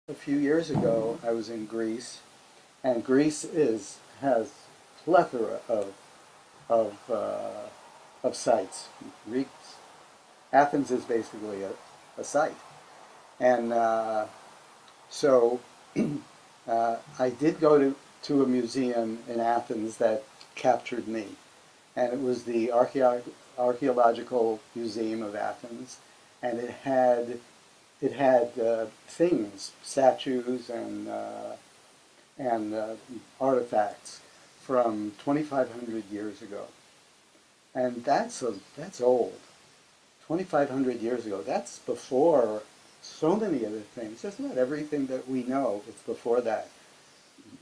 a few years ago, I was in Greece, and Greece has plethora of of sites. Greeks, Athens is basically a site, and so I did go to a museum in Athens that captured me, and it was the Archaeological Museum of Athens, and it had things, statues, and artifacts from 2,500 years ago, and that's old. 2,500 years ago. That's before so many other things. That's not everything that we know. It's before that.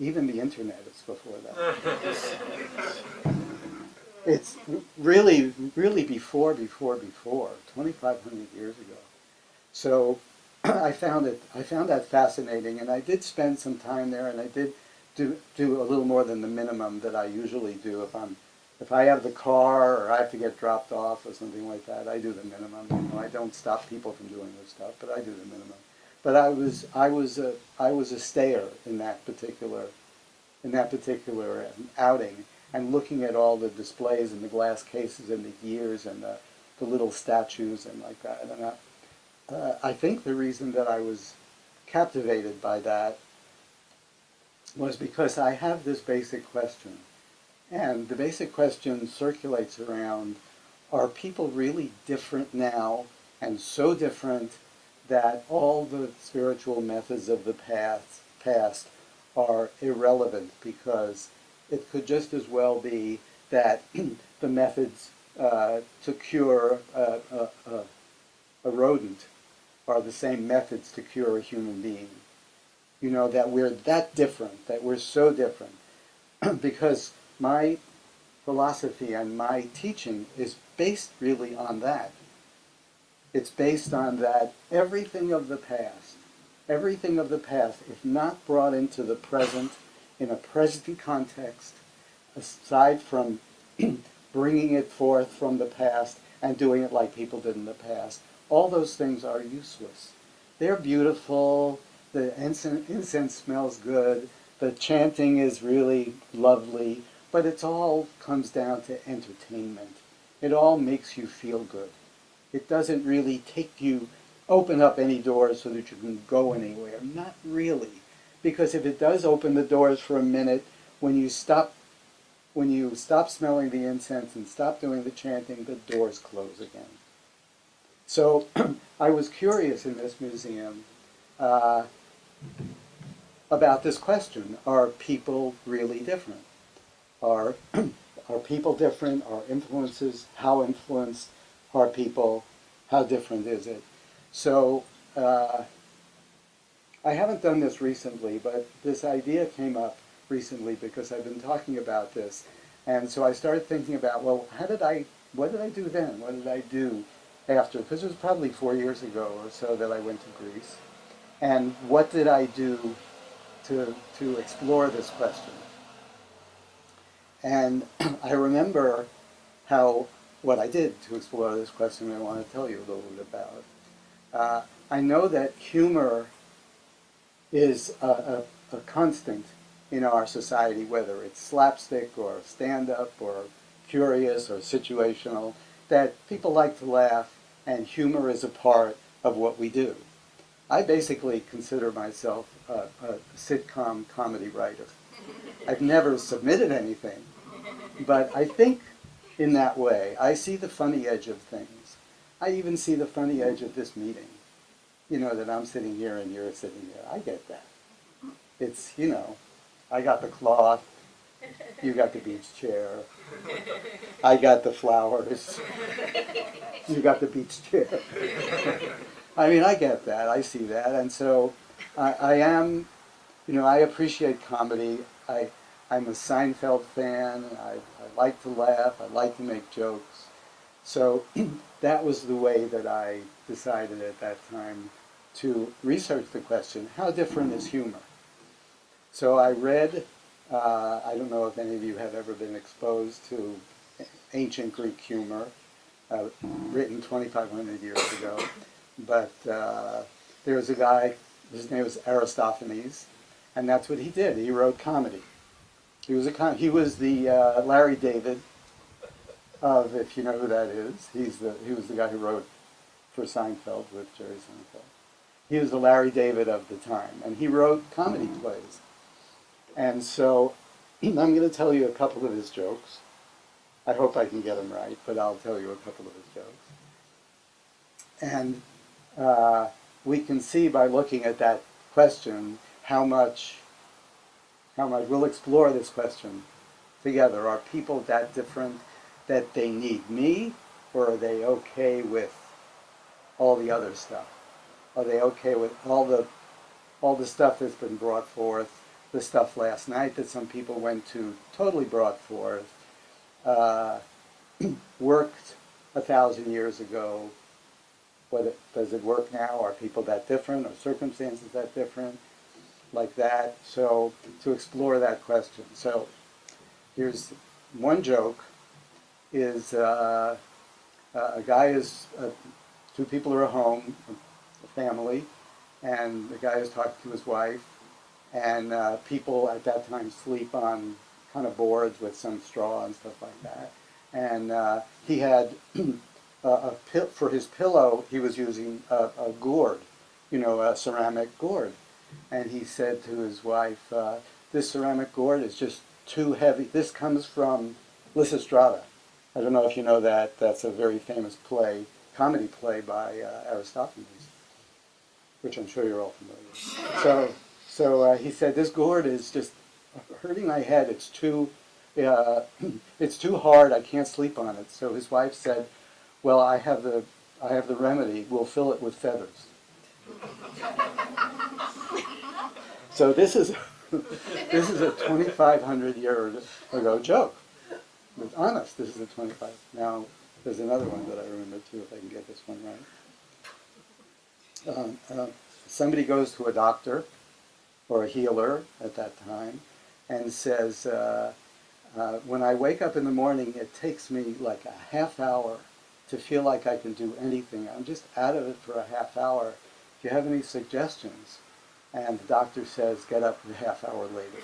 Even the internet is before that. It's really, really before 2,500 years ago. So I found that fascinating, and I did spend some time there, and I did do a little more than the minimum that I usually do if I have the car or I have to get dropped off or something like that. I do the minimum. I don't stop people from doing their stuff, but I do the minimum. But I was a stayer in that particular outing, and looking at all the displays and the glass cases and the gears and the little statues and like that. And I think the reason that I was captivated by that was because I have this basic question. And the basic question circulates around, are people really different now, and so different that all the spiritual methods of the past are irrelevant, because it could just as well be that the methods to cure a rodent are the same methods to cure a human being. That we're that different, that we're so different. Because my philosophy and my teaching is based really on that. It's based on that everything of the past, if not brought into the present, in a present context, aside from bringing it forth from the past and doing it like people did in the past, all those things are useless. They're beautiful, the incense smells good, the chanting is really lovely, but it all comes down to entertainment. It all makes you feel good. It doesn't really open up any doors so that you can go anywhere. Not really. Because if it does open the doors for a minute, when you stop smelling the incense and stop doing the chanting, the doors close again. So I was curious in this museum about this question: are people really different? Are people different? Are influences? How influenced are people? How different is it? So I haven't done this recently, but this idea came up recently because I've been talking about this, and so I started thinking about, well, what did I do then? What did I do after? Because it was probably 4 years ago or so that I went to Greece, and what did I do to explore this question? And I remember what I did to explore this question, I want to tell you a little bit about. I know that humor is a constant in our society, whether it's slapstick or stand-up or curious or situational, that people like to laugh, and humor is a part of what we do. I basically consider myself a sitcom comedy writer. I've never submitted anything, but I think in that way. I see the funny edge of things. I even see the funny edge of this meeting. That I'm sitting here and you're sitting here. I get that. It's, I got the cloth, you got the beach chair, I got the flowers, you got the beach chair. I mean, I get that. I see that. And so I am, I appreciate comedy. I'm a Seinfeld fan. I like to laugh. I like to make jokes. So that was the way that I decided at that time to research the question, how different is humor? So I read, I don't know if any of you have ever been exposed to ancient Greek humor, written 2,500 years ago, but there's a guy his name was Aristophanes, and that's what he did. He wrote comedy. He was the Larry David of, if you know who that is. He was the guy who wrote for Seinfeld with Jerry Seinfeld. He was the Larry David of the time, and he wrote comedy plays. And so I'm going to tell you a couple of his jokes. I hope I can get them right, but I'll tell you a couple of his jokes. And we can see by looking at that question how much we'll explore this question together. Are people that different that they need me, or are they okay with all the other stuff? Are they okay with all the stuff that's been brought forth, the stuff last night that some people went to totally brought forth, worked 1,000 years ago? Does it work now? Are people that different? Are circumstances that different? Like that. So to explore that question. So here's one joke is a guy is, two people are at home, a family, and the guy is talking to his wife, and people at that time sleep on kind of boards with some straw and stuff like that. And he had for his pillow, he was using a gourd, a ceramic gourd. And he said to his wife, this ceramic gourd is just too heavy. This comes from Lysistrata. I don't know if you know that. That's a very famous play, comedy play by Aristophanes, which I'm sure you're all familiar with. So he said, this gourd is just hurting my head. It's too hard. I can't sleep on it. So his wife said, well, I have the remedy. We'll fill it with feathers. So this is a 2,500 year ago joke. It's honest. This is a 25. Now there's another one that I remember too, if I can get this one right. Somebody goes to a doctor or a healer at that time and says, when I wake up in the morning, it takes me like a half hour to feel like I can do anything. I'm just out of it for a half hour. If you have any suggestions? And the doctor says, get up a half hour later.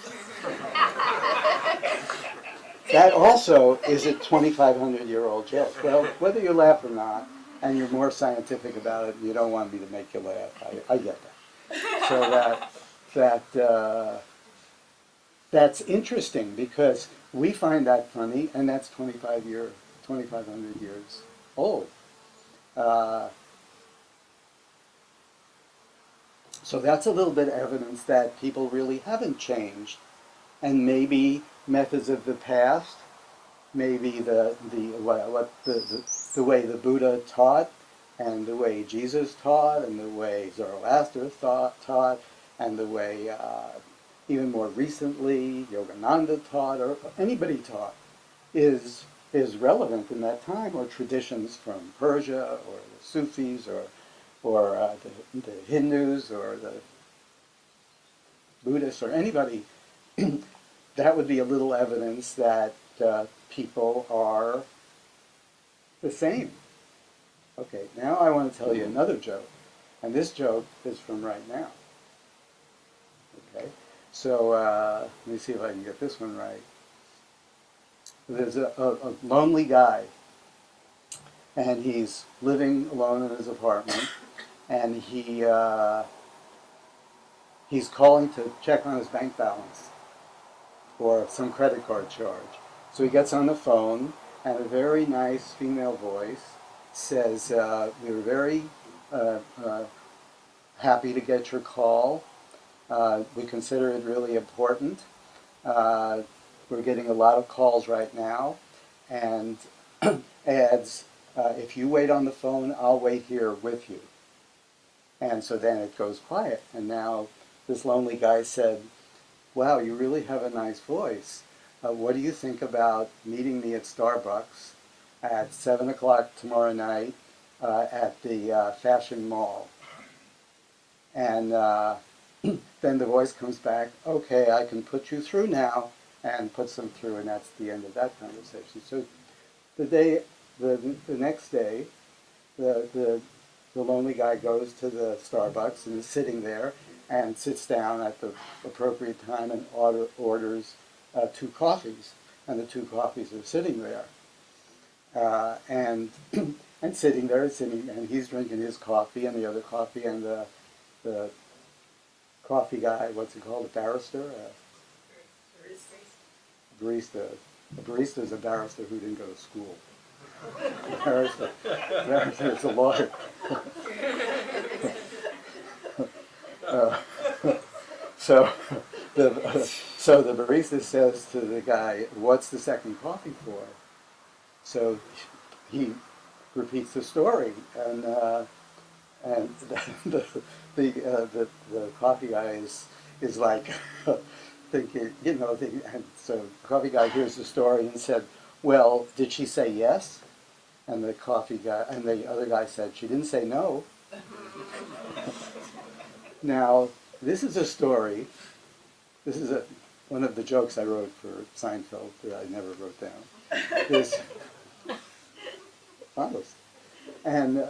That also is a 2,500-year-old joke. Well, whether you laugh or not, and you're more scientific about it, and you don't want me to make you laugh, I get that. So that's interesting because we find that funny, and that's 2,500 years old. So that's a little bit of evidence that people really haven't changed, and maybe methods of the past, maybe the way the Buddha taught, and the way Jesus taught, and the way Zoroaster taught, and the way even more recently Yogananda taught, or anybody taught, is relevant in that time, or traditions from Persia, or the Sufis, or the Hindus, or the Buddhists, or anybody. That would be a little evidence that people are the same. Okay, now I want to tell you another joke, and this joke is from right now. Okay, so let me see if I can get this one right. There's a lonely guy, and he's living alone in his apartment, and he's calling to check on his bank balance or some credit card charge. So he gets on the phone, and a very nice female voice says, we were very happy to get your call. We consider it really important. We're getting a lot of calls right now, and adds, if you wait on the phone, I'll wait here with you. And so then it goes quiet, and now this lonely guy said, wow, you really have a nice voice. What do you think about meeting me at Starbucks at 7 o'clock tomorrow night at the Fashion Mall? And then the voice comes back, okay, I can put you through now, and puts them through, and that's the end of that conversation. So the next day, the lonely guy goes to the Starbucks and is sitting there, and sits down at the appropriate time and orders 2 coffees, and the 2 coffees are sitting there, and and sitting there, and he's drinking his coffee and the other coffee, and the coffee guy, what's it called, a barrister, barista. A barista is a barrister who didn't go to school. Barrister is a lawyer. So the barista says to the guy, "What's the second coffee for?" So he repeats the story, and the coffee guy is like thinking, and so the coffee guy hears the story and said, "Well, did she say yes?" And the coffee guy and the other guy said, "She didn't say no." Now, this is a story. This is one of the jokes I wrote for Seinfeld that I never wrote down. This, honest. And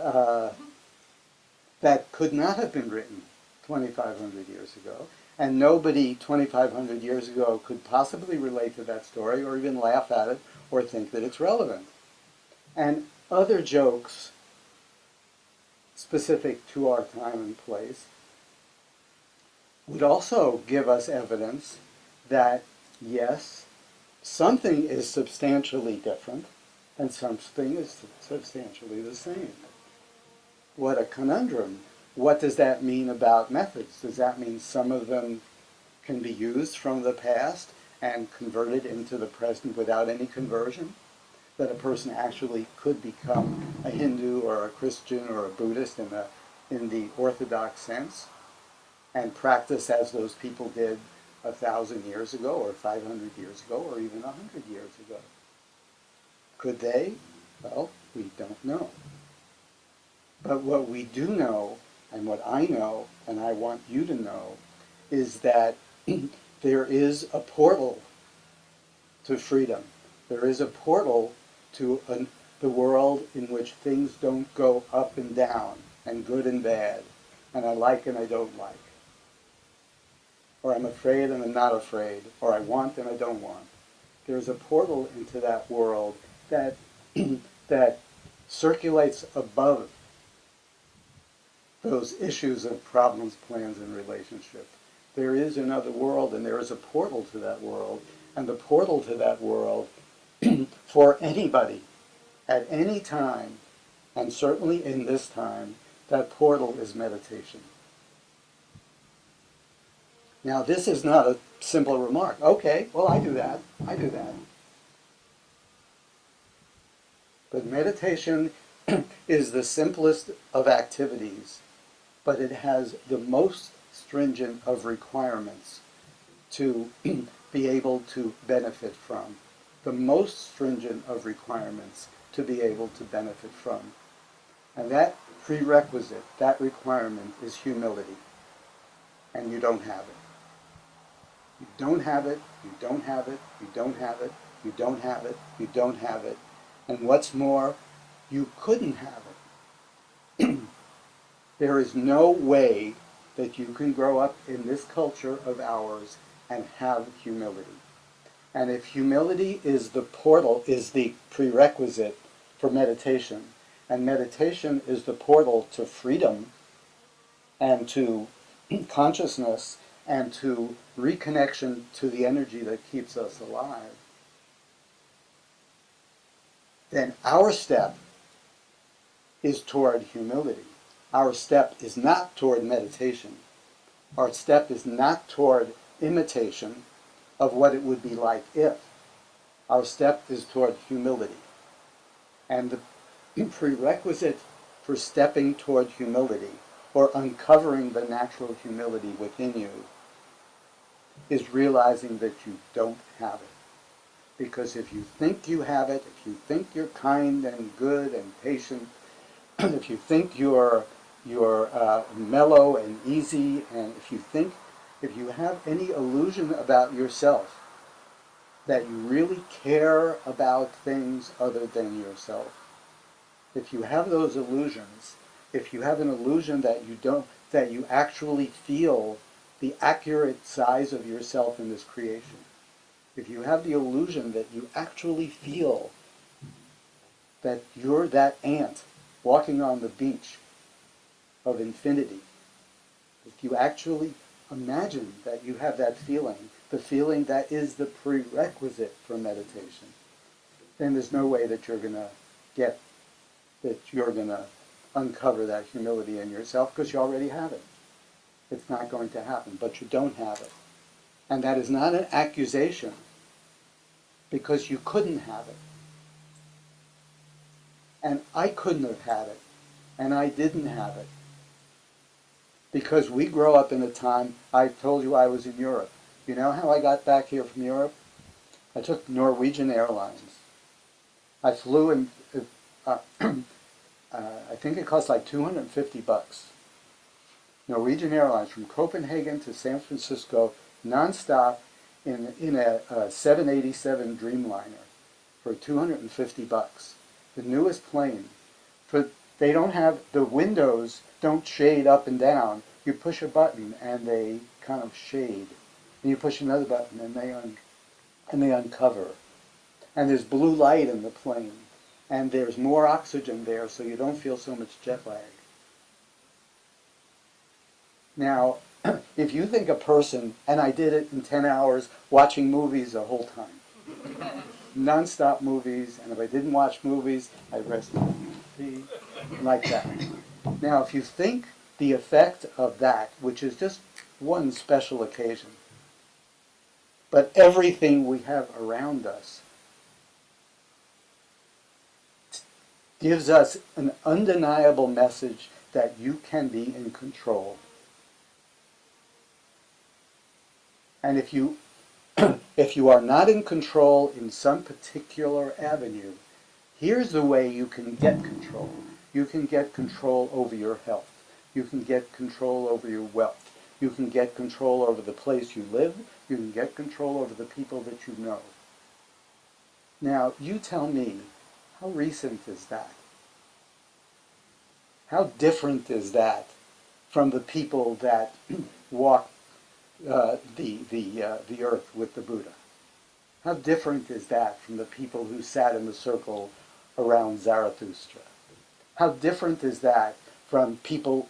that could not have been written 2,500 years ago. And nobody 2,500 years ago could possibly relate to that story or even laugh at it or think that it's relevant. And other jokes specific to our time and place would also give us evidence that, yes, something is substantially different and something is substantially the same. What a conundrum. What does that mean about methods? Does that mean some of them can be used from the past and converted into the present without any conversion? That a person actually could become a Hindu or a Christian or a Buddhist in the orthodox sense and practice as those people did 1,000 years ago or 500 years ago or even 100 years ago? Could they? Well, we don't know. But what we do know, and what I know, and I want you to know, is that there is a portal to freedom. There is a portal to the world in which things don't go up and down, and good and bad, and I like and I don't like. Or I'm afraid and I'm not afraid, or I want and I don't want. There's a portal into that world that, that circulates above those issues of problems, plans, and relationships. There is another world, and there is a portal to that world, and the portal to that world for anybody at any time, and certainly in this time, that portal is meditation. Now, this is not a simple remark. Okay, well, I do that. I do that. But meditation is the simplest of activities, but it has the most stringent of requirements to be able to benefit from. The most stringent of requirements to be able to benefit from. And that prerequisite, that requirement is humility. And you don't have it. You don't have it, you don't have it, you don't have it, you don't have it, you don't have it. And what's more, you couldn't have it. There is no way that you can grow up in this culture of ours and have humility. And if humility is the portal, is the prerequisite for meditation, and meditation is the portal to freedom and to consciousness and to reconnection to the energy that keeps us alive, then our step is toward humility. Our step is not toward meditation. Our step is not toward imitation of what it would be like if. Our step is toward humility. And the prerequisite for stepping toward humility, or uncovering the natural humility within you, is realizing that you don't have it. Because if you think you have it, if you think you're kind and good and patient, if you think you're mellow and easy, and if you have any illusion about yourself, that you really care about things other than yourself, if you have those illusions, if you have an illusion that you actually feel the accurate size of yourself in this creation, if you have the illusion that you actually feel that you're that ant walking on the beach of infinity, if you actually imagine that you have that feeling, the feeling that is the prerequisite for meditation, then there's no way that you're going to uncover that humility in yourself, because you already have it. It's not going to happen, but you don't have it. And that is not an accusation, because you couldn't have it. And I couldn't have had it, and I didn't have it. Because we grow up in a time, I told you I was in Europe. You know how I got back here from Europe? I took Norwegian Airlines. I flew in, I think it cost like $250. Norwegian Airlines from Copenhagen to San Francisco, nonstop in a 787 Dreamliner for $250. The newest plane. They don't have, the windows don't shade up and down. You push a button and they kind of shade. And you push another button and they uncover. And there's blue light in the plane. And there's more oxygen there, so you don't feel so much jet lag. Now, if you think a person, and I did it in 10 hours, watching movies the whole time. Non-stop movies, and if I didn't watch movies, I'd rest my feet, like that. Now, if you think the effect of that, which is just one special occasion, but everything we have around us gives us an undeniable message that you can be in control. And if you are not in control in some particular avenue, here's the way you can get control. You can get control over your health. You can get control over your wealth. You can get control over the place you live. You can get control over the people that you know. Now, you tell me, how recent is that? How different is that from the people that walked the earth with the Buddha? How different is that from the people who sat in the circle around Zarathustra? How different is that from people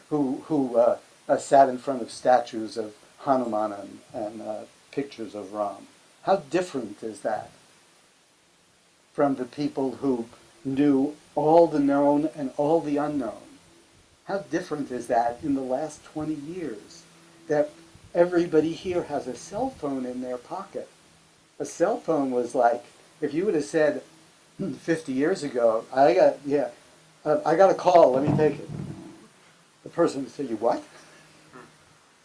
who sat in front of statues of Hanuman and pictures of Ram? How different is that from the people who knew all the known and all the unknown? How different is that in the last 20 years that everybody here has a cell phone in their pocket? A cell phone was like, if you would have said 50 years ago, I got a call, let me take it. The person would say, you what?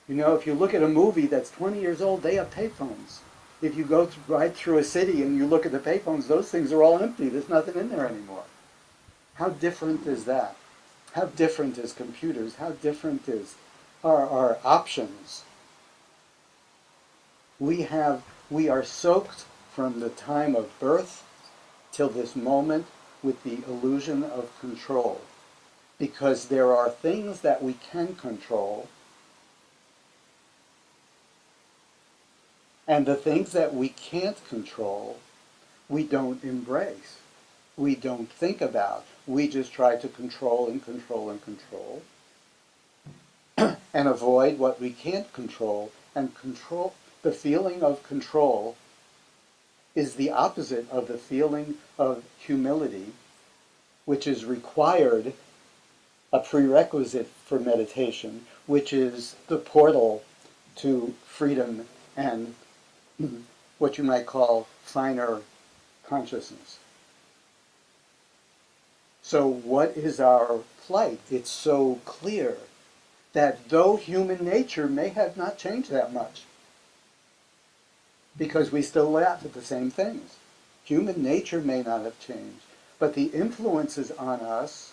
You know, if you look at a movie that's 20 years old, they have payphones. If you go right through a city and you look at the payphones, those things are all empty. There's nothing in there anymore. How different is that? How different is computers? How different is our options? We are soaked from the time of birth till this moment with the illusion of control, because there are things that we can control, and the things that we can't control, we don't embrace. We don't think about. We just try to control and control and control and avoid what we can't control. And control, the feeling of control is the opposite of the feeling of humility, which is required, a prerequisite for meditation, which is the portal to freedom and what you might call finer consciousness. So what is our plight? It's so clear that though human nature may have not changed that much, because we still laugh at the same things. Human nature may not have changed, but the influences on us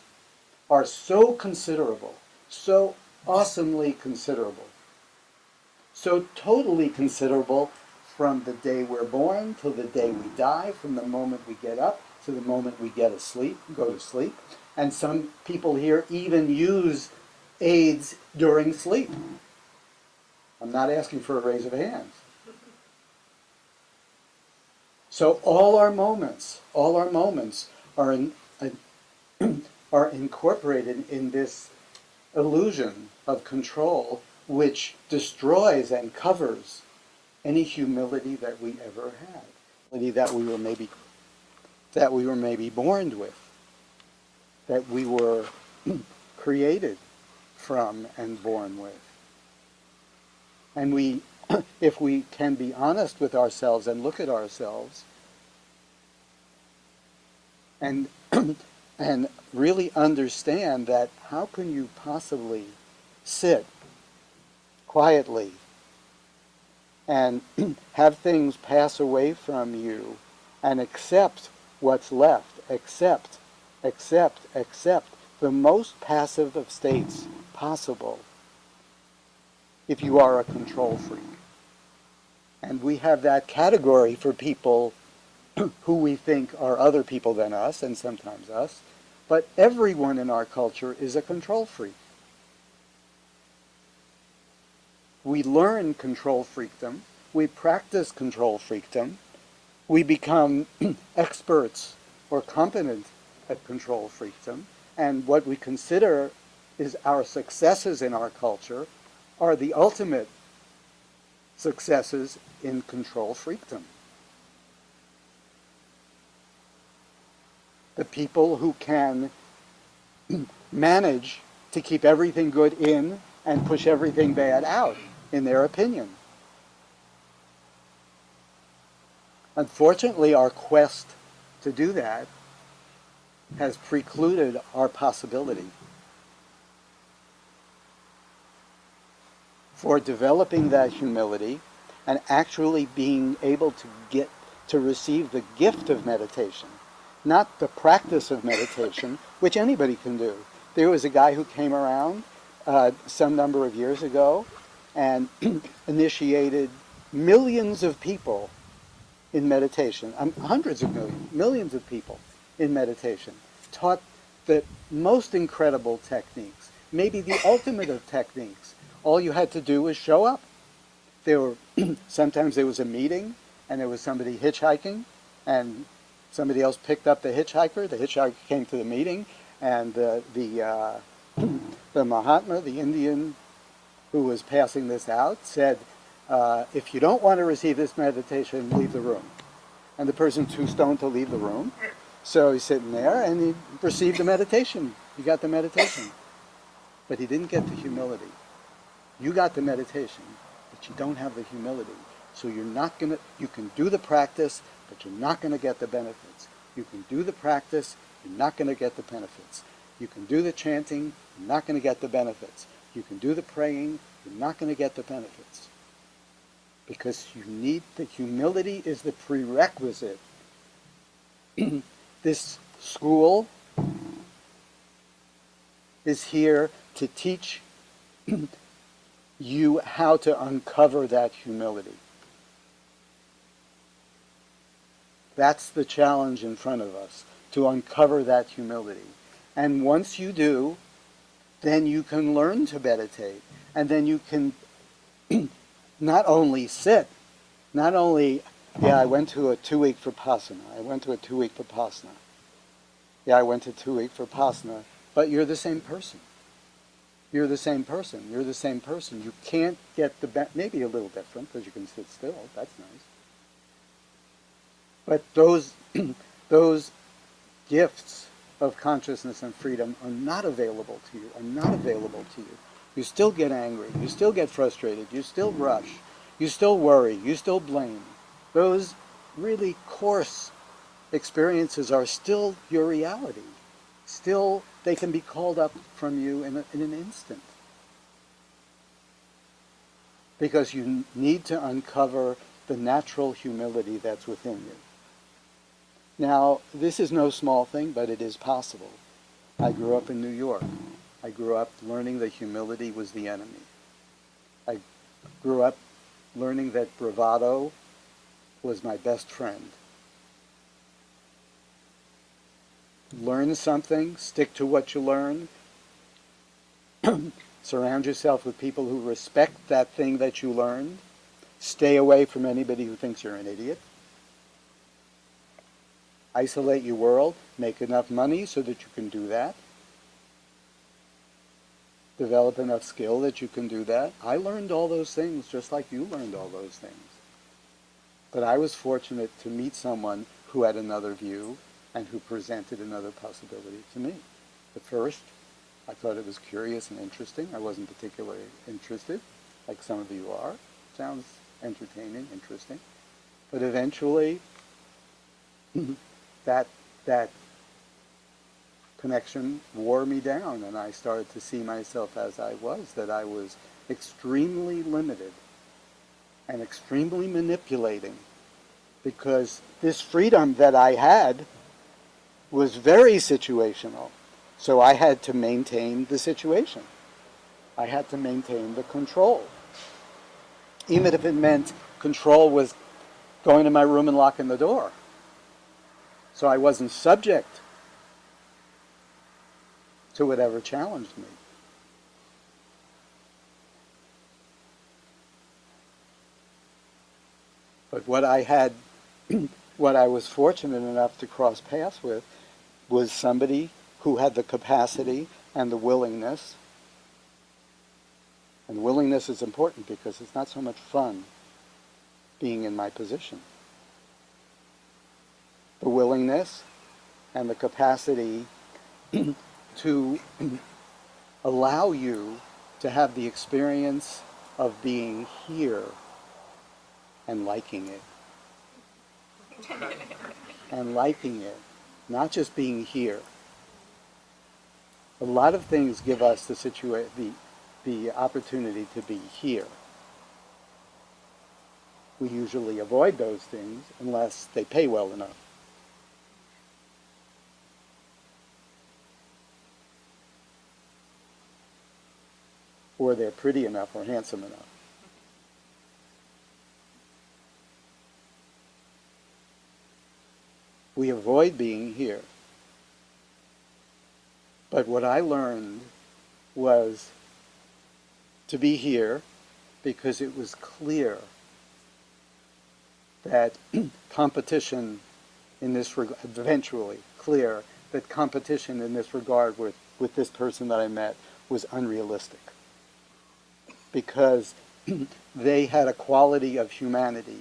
are so considerable, so awesomely considerable, so totally considerable from the day we're born till the day we die, from the moment we get up to the moment we go to sleep. And some people here even use aids during sleep. I'm not asking for a raise of hands. So all our moments are are incorporated in this illusion of control, which destroys and covers any humility that we ever had, that we were maybe born with, that we were created from and born with. And we, if we can be honest with ourselves and look at ourselves and and really understand that how can you possibly sit quietly and have things pass away from you and accept what's left, accept the most passive of states possible if you are a control freak. And we have that category for people who we think are other people than us, and sometimes us, but everyone in our culture is a control freak. We learn control freakdom, we practice control freakdom, we become experts or competent at control freakdom, and what we consider is our successes in our culture are the ultimate successes in control freakdom. The people who can manage to keep everything good in and push everything bad out, in their opinion. Unfortunately, our quest to do that has precluded our possibility for developing that humility and actually being able to receive the gift of meditation. Not the practice of meditation, which anybody can do. There was a guy who came around some number of years ago and initiated millions of people in meditation, hundreds of millions of people in meditation, taught the most incredible techniques, maybe the ultimate of techniques. All you had to do was show up. Sometimes there was a meeting and there was somebody hitchhiking and somebody else picked up the hitchhiker came to the meeting, and the Mahatma, the Indian who was passing this out, said, if you don't want to receive this meditation, leave the room. And the person's too stoned to leave the room, so he's sitting there and he received the meditation. He got the meditation. But he didn't get the humility. You got the meditation, but you don't have the humility. So you can do the practice, but you're not going to get the benefits. You can do the practice, you're not going to get the benefits. You can do the chanting, you're not going to get the benefits. You can do the praying, you're not going to get the benefits. Because the humility is the prerequisite. This school is here to teach you how to uncover that humility. That's the challenge in front of us, to uncover that humility. And once you do, then you can learn to meditate. And then you can not only sit, I went to a 2-week Vipassana. I went to 2-week Vipassana. But you're the same person. You're the same person. You can't get maybe a little different because you can sit still. That's nice. But those gifts of consciousness and freedom are not available to you. You still get angry. You still get frustrated. You still rush. You still worry. You still blame. Those really coarse experiences are still your reality. Still, they can be called up from you in an instant. Because you need to uncover the natural humility that's within you. Now, this is no small thing, but it is possible. I grew up in New York. I grew up learning that humility was the enemy. I grew up learning that bravado was my best friend. Learn something, stick to what you learn, Surround yourself with people who respect that thing that you learned. Stay away from anybody who thinks you're an idiot. Isolate your world. Make enough money so that you can do that. Develop enough skill that you can do that. I learned all those things just like you learned all those things. But I was fortunate to meet someone who had another view and who presented another possibility to me. At first, I thought it was curious and interesting. I wasn't particularly interested, like some of you are. Sounds entertaining, interesting. But eventually, that connection wore me down, and I started to see myself as I was, that I was extremely limited and extremely manipulating, because this freedom that I had was very situational. So I had to maintain the situation. I had to maintain the control. Even if it meant control was going to my room and locking the door. So I wasn't subject to whatever challenged me. But what I was fortunate enough to cross paths with was somebody who had the capacity and the willingness. And willingness is important because it's not so much fun being in my position. The willingness and the capacity to allow you to have the experience of being here and liking it. And liking it, not just being here. A lot of things give us the opportunity to be here. We usually avoid those things unless they pay well enough. Or they're pretty enough or handsome enough. We avoid being here. But what I learned was to be here because it was clear that competition in this regard, eventually clear that competition in this regard with this person that I met was unrealistic. Because they had a quality of humanity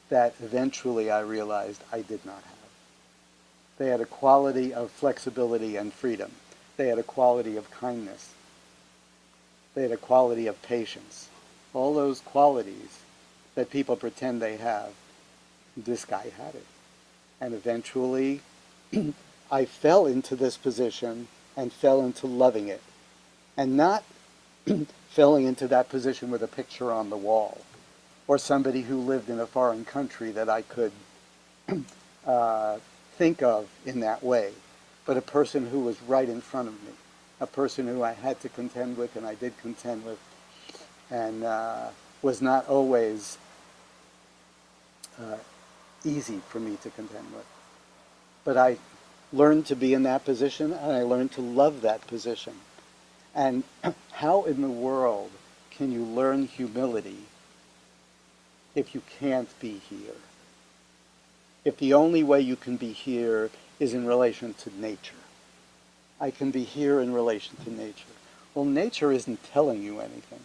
that eventually I realized I did not have. They had a quality of flexibility and freedom. They had a quality of kindness. They had a quality of patience. All those qualities that people pretend they have, this guy had it. And eventually, I fell into this position and fell into loving it. And not falling into that position with a picture on the wall, or somebody who lived in a foreign country that I could think of in that way, but a person who was right in front of me, a person who I had to contend with, and I did contend with, and was not always easy for me to contend with. But I learned to be in that position, and I learned to love that position. And how in the world can you learn humility if you can't be here? If the only way you can be here is in relation to nature. I can be here in relation to nature. Well, nature isn't telling you anything.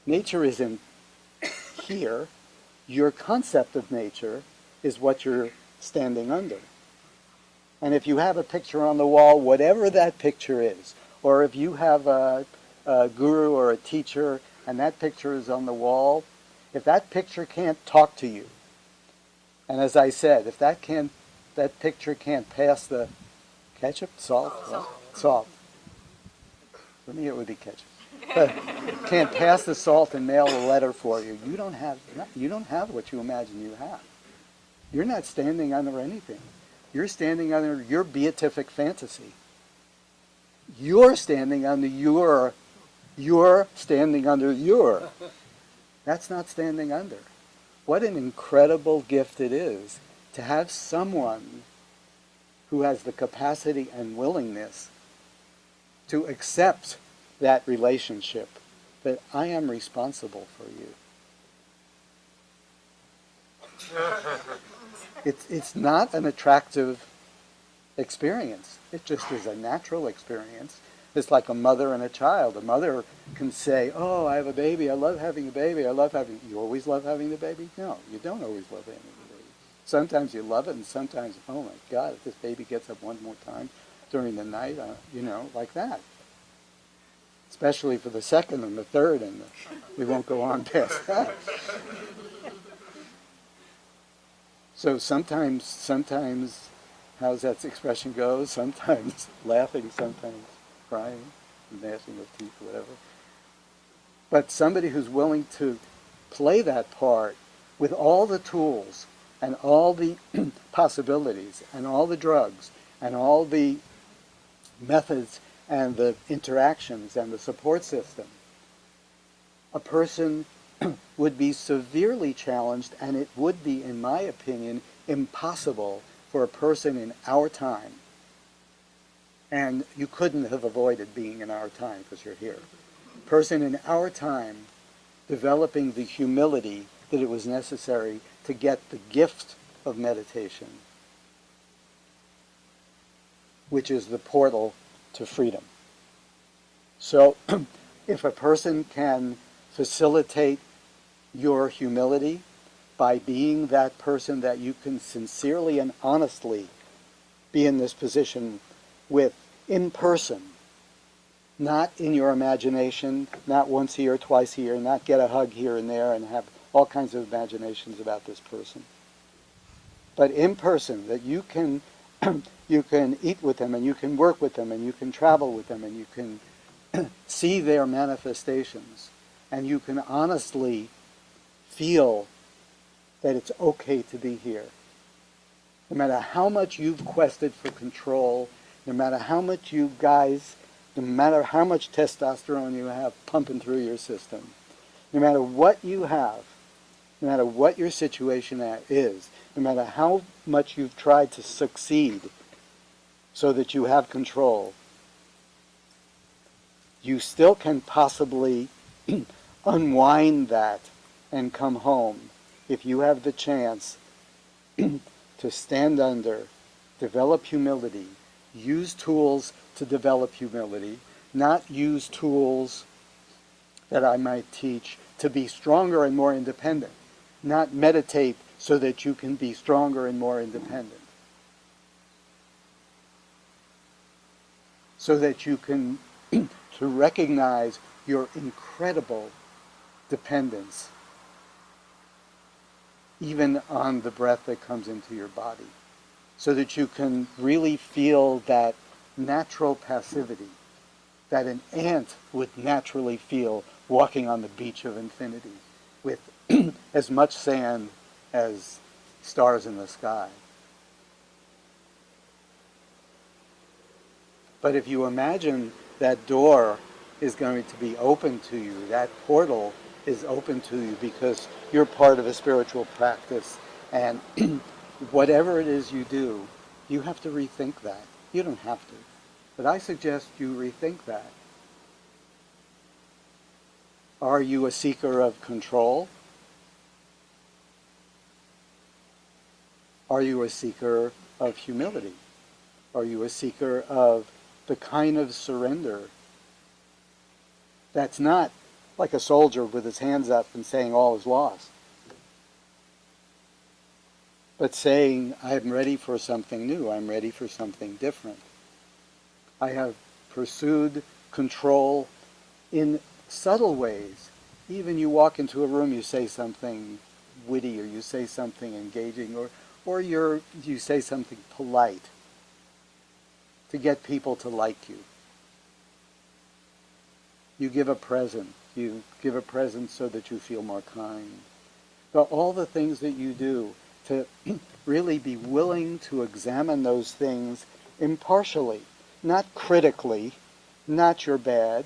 Nature isn't here. Your concept of nature is what you're standing under. And if you have a picture on the wall, whatever that picture is, or if you have a guru or a teacher and that picture is on the wall, if that picture can't talk to you, and as I said, if that picture can't pass the ketchup, salt. For me, it would be ketchup. But can't pass the salt and mail a letter for you. You don't have what you imagine you have. You're not standing under anything. You're standing under your beatific fantasy. You're standing under your. You're standing under your. That's not standing under. What an incredible gift it is to have someone who has the capacity and willingness to accept that relationship, that I am responsible for you. It's not an attractive experience. It just is a natural experience. It's like a mother and a child. A mother can say, oh, I have a baby. I love having a baby. I love having... You always love having the baby? No, you don't always love having the baby. Sometimes you love it, and sometimes, oh my God, if this baby gets up one more time during the night, like that. Especially for the second and the third, and we won't go on past that. So sometimes, how's that expression go? Sometimes laughing, sometimes crying, gnashing of teeth, whatever. But somebody who's willing to play that part with all the tools and all the possibilities and all the drugs and all the methods and the interactions and the support system, a person would be severely challenged, and it would be, in my opinion, impossible for a person in our time. And you couldn't have avoided being in our time because you're here. A person in our time developing the humility that it was necessary to get the gift of meditation, which is the portal to freedom. So if a person can facilitate your humility by being that person that you can sincerely and honestly be in this position with in person, not in your imagination, not once a year, twice a year, not get a hug here and there and have all kinds of imaginations about this person, but in person, that you can you can eat with them and you can work with them and you can travel with them and you can see their manifestations and you can honestly feel that it's okay to be here. No matter how much you've quested for control, no matter how much you guys, no matter how much testosterone you have pumping through your system, no matter what you have, no matter what your situation is, no matter how much you've tried to succeed so that you have control, you still can possibly unwind that and come home if you have the chance to stand under, develop humility, use tools to develop humility, not use tools that I might teach to be stronger and more independent, not meditate so that you can be stronger and more independent, so that you can to recognize your incredible dependence even on the breath that comes into your body, so that you can really feel that natural passivity that an ant would naturally feel walking on the beach of infinity with as much sand as stars in the sky. But if you imagine that door is going to be open to you, that portal is open to you because you're part of a spiritual practice, and whatever it is you do, you have to rethink that. You don't have to, but I suggest you rethink that. Are you a seeker of control? Are you a seeker of humility? Are you a seeker of the kind of surrender that's not like a soldier with his hands up and saying all is lost, but saying, I'm ready for something new, I'm ready for something different. I have pursued control in subtle ways. Even you walk into a room, you say something witty, or you say something engaging, or you say something polite to get people to like you. You give a present. You give a present so that you feel more kind. But all the things that you do to really be willing to examine those things impartially, not critically, not you're bad.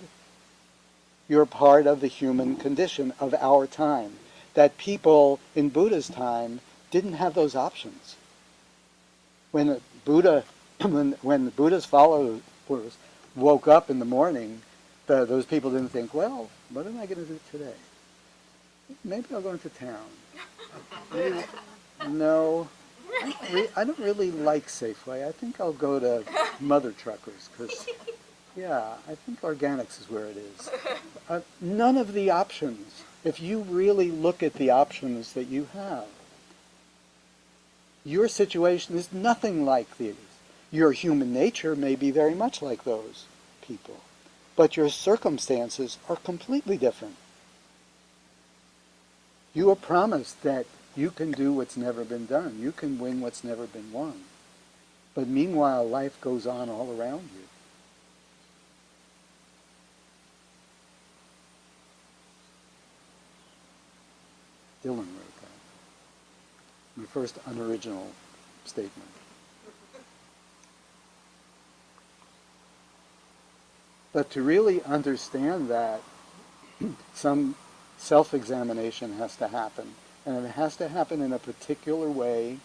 You're part of the human condition of our time. That people in Buddha's time didn't have those options. When Buddha, when Buddha's followers woke up in the morning, those people didn't think, well, what am I going to do today? Maybe I'll go into town. Maybe, no, I don't really like Safeway. I think I'll go to Mother Truckers because, yeah, I think organics is where it is. None of the options, if you really look at the options that you have, your situation is nothing like these. Your human nature may be very much like those people, but your circumstances are completely different. You are promised that you can do what's never been done. You can win what's never been won. But meanwhile, life goes on all around you. Dylan wrote that. My first unoriginal statement. But to really understand that, some self-examination has to happen. And it has to happen in a particular way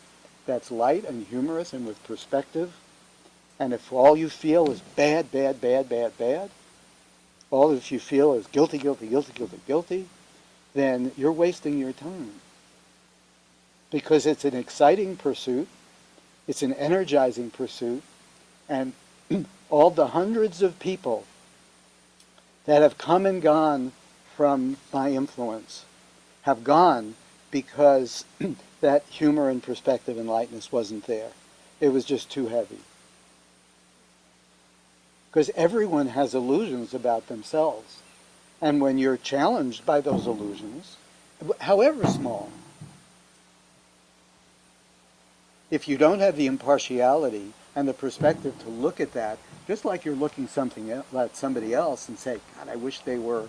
that's light and humorous and with perspective. And if all you feel is bad, bad, bad, bad, bad, all if you feel is guilty, guilty, guilty, guilty, guilty, then you're wasting your time. Because it's an exciting pursuit, it's an energizing pursuit, and all the hundreds of people that have come and gone from my influence have gone because that humor and perspective and lightness wasn't there. It was just too heavy. Because everyone has illusions about themselves. And when you're challenged by those illusions, however small, if you don't have the impartiality and the perspective to look at that, just like you're looking at somebody else and say, God, I wish they were,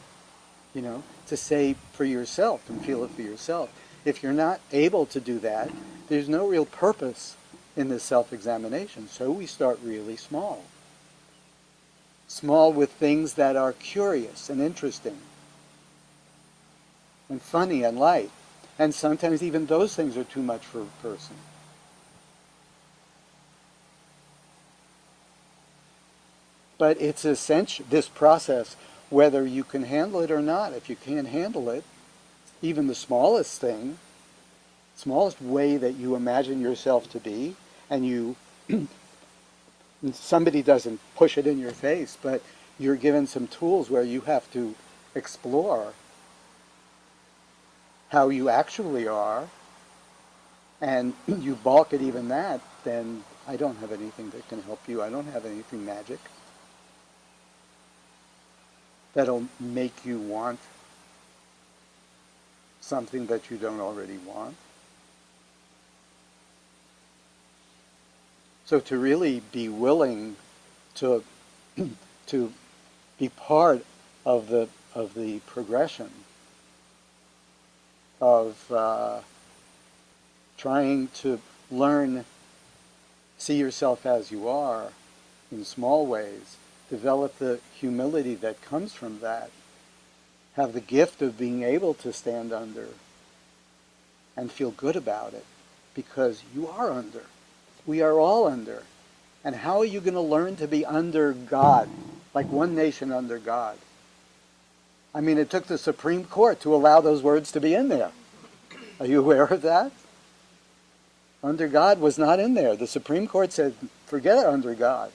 to say for yourself and feel it for yourself. If you're not able to do that, there's no real purpose in this self-examination. So we start really small. Small with things that are curious and interesting and funny and light. And sometimes even those things are too much for a person. But it's essential, this process, whether you can handle it or not. If you can't handle it, even the smallest thing, smallest way that you imagine yourself to be, and somebody doesn't push it in your face, but you're given some tools where you have to explore how you actually are, and you balk at even that, then I don't have anything that can help you. I don't have anything magic that'll make you want something that you don't already want. So to really be willing to to be part of the progression of trying to learn, see yourself as you are in small ways, develop the humility that comes from that, have the gift of being able to stand under and feel good about it, because you are under. We are all under. And how are you going to learn to be under God, like one nation under God? I mean, it took the Supreme Court to allow those words to be in there. Are you aware of that? Under God was not in there. The Supreme Court said, forget it, under God.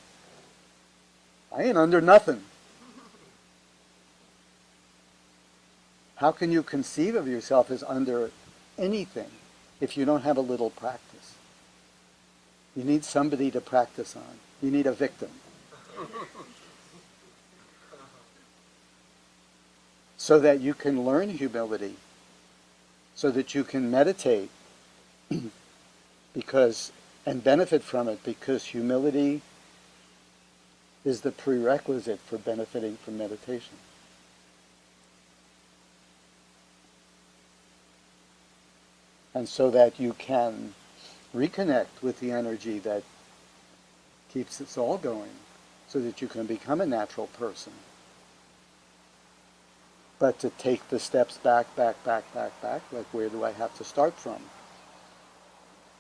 I ain't under nothing. How can you conceive of yourself as under anything if you don't have a little practice? You need somebody to practice on. You need a victim. So that you can learn humility, so that you can meditate and benefit from it, because humility is the prerequisite for benefiting from meditation. And so that you can reconnect with the energy that keeps us all going, so that you can become a natural person. But to take the steps back, like where do I have to start from?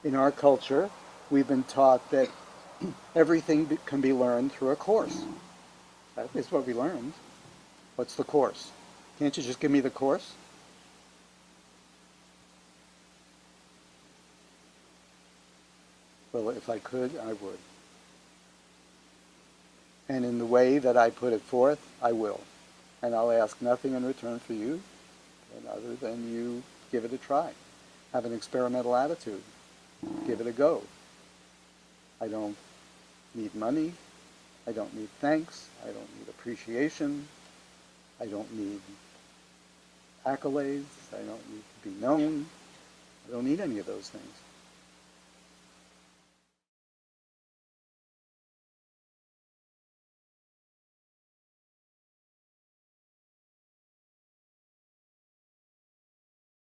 In our culture, we've been taught that everything can be learned through a course. That is what we learned. What's the course? Can't you just give me the course? Well, if I could, I would. And in the way that I put it forth, I will. And I'll ask nothing in return for you, other than you give it a try. Have an experimental attitude. Give it a go. I don't need money. I don't need thanks. I don't need appreciation. I don't need accolades. I don't need to be known. I don't need any of those things.